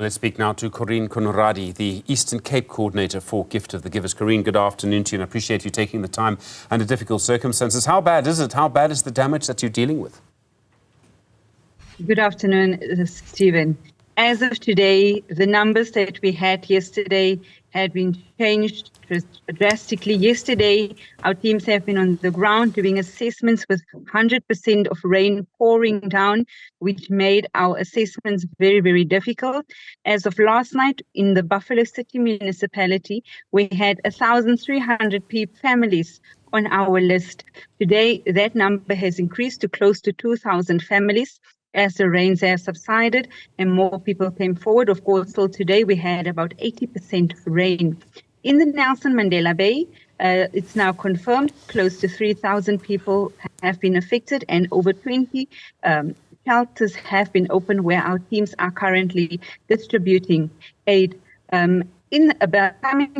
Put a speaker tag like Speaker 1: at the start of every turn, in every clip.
Speaker 1: Let's speak now to Corene Conradie, the Eastern Cape coordinator for Gift of the Givers. Corene, good afternoon to you, and I appreciate you taking the time under difficult circumstances. How bad is it? How bad is the damage that you're dealing with?
Speaker 2: Good afternoon, Stephen. As of today, the numbers that we had yesterday had been changed drastically. Yesterday, our teams have been on the ground doing assessments with 100% of rain pouring down, which made our assessments very, very difficult. As of last night, in the Buffalo City municipality, we had 1,300 families on our list. Today, that number has increased to close to 2,000 families. As the rains have subsided and more people came forward. Of course, till today we had about 80% rain. In the Nelson Mandela Bay, it's now confirmed close to 3,000 people have been affected and over 20 shelters have been opened where our teams are currently distributing aid. Coming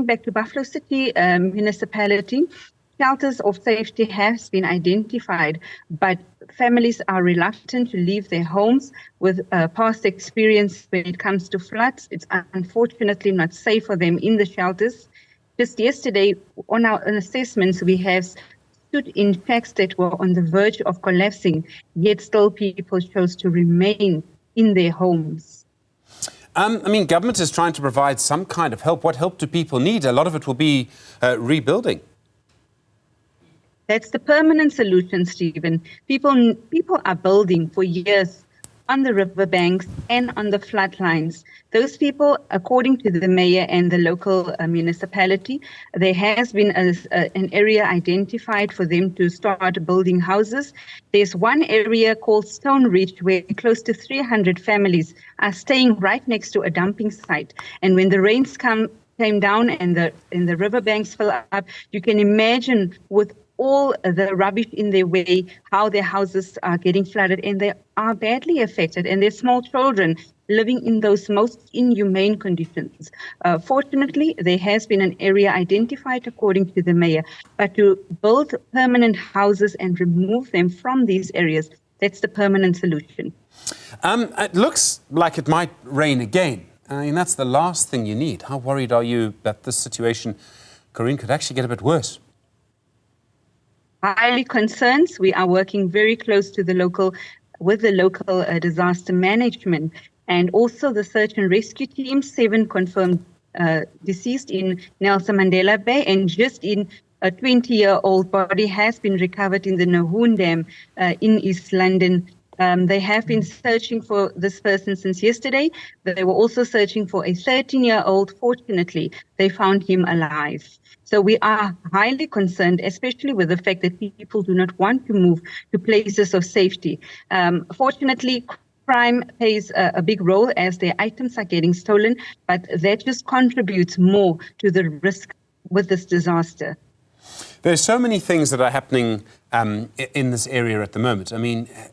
Speaker 2: back to Buffalo City municipality, shelters of safety has been identified, but families are reluctant to leave their homes with past experience when it comes to floods. It's unfortunately not safe for them in the shelters. Just yesterday, on our assessments, we have stood in shacks that were on the verge of collapsing, yet still people chose to remain in their homes.
Speaker 1: Government is trying to provide some kind of help. What help do people need? A lot of it will be rebuilding.
Speaker 2: That's the permanent solution, Stephen. People are building for years on the riverbanks and on the floodlines. Those people, according to the mayor and the local municipality, there has been an area identified for them to start building houses. There's one area called Stone Ridge where close to 300 families are staying right next to a dumping site. And when the rains came down and the riverbanks fill up, you can imagine with all the rubbish in their way, how their houses are getting flooded, and they are badly affected, and their small children living in those most inhumane conditions. Fortunately, there has been an area identified according to the mayor, but to build permanent houses and remove them from these areas, that's the permanent solution.
Speaker 1: It looks like it might rain again. That's the last thing you need. How worried are you that this situation, Corene, could actually get a bit worse?
Speaker 2: Highly concerned. We are working very close to the local disaster management and also the search and rescue team. 7 confirmed deceased in Nelson Mandela Bay, and just in a 20-year-old body has been recovered in the Newzroom Dam in East London. They have been searching for this person since yesterday. They were also searching for a 13-year-old. Fortunately, they found him alive. So we are highly concerned, especially with the fact that people do not want to move to places of safety. Fortunately, crime plays a big role as their items are getting stolen, but that just contributes more to the risk with this disaster.
Speaker 1: There's so many things that are happening in this area at the moment.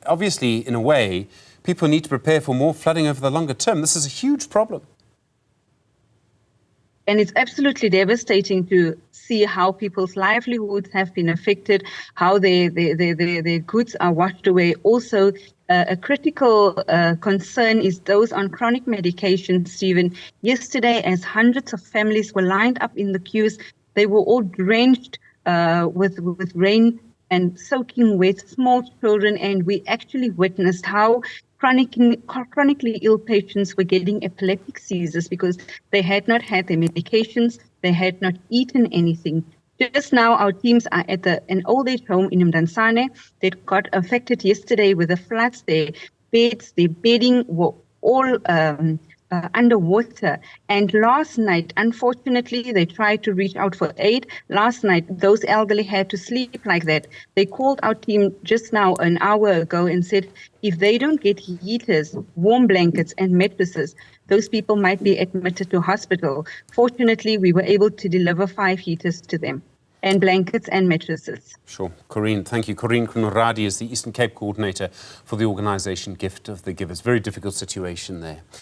Speaker 1: Obviously, in a way, people need to prepare for more flooding over the longer term. This is a huge problem.
Speaker 2: And it's absolutely devastating to see how people's livelihoods have been affected, how their goods are washed away. Also, a critical concern is those on chronic medication, Stephen. Yesterday, as hundreds of families were lined up in the queues, they were all drenched with rain and soaking wet, small children, and we actually witnessed how chronically ill patients were getting epileptic seizures because they had not had their medications, they had not eaten anything. Just now, our teams are at an old age home in Mdansane that got affected yesterday with the floods. Their beds, their bedding were all underwater. And last night, unfortunately, they tried to reach out for aid. Last night, those elderly had to sleep like that. They called our team just now, an hour ago, and said if they don't get heaters, warm blankets and mattresses, those people might be admitted to hospital. Fortunately, we were able to deliver 5 heaters to them, and blankets and mattresses.
Speaker 1: Sure. Corene, thank you. Corene Conradie is the Eastern Cape coordinator for the organisation Gift of the Givers. Very difficult situation there.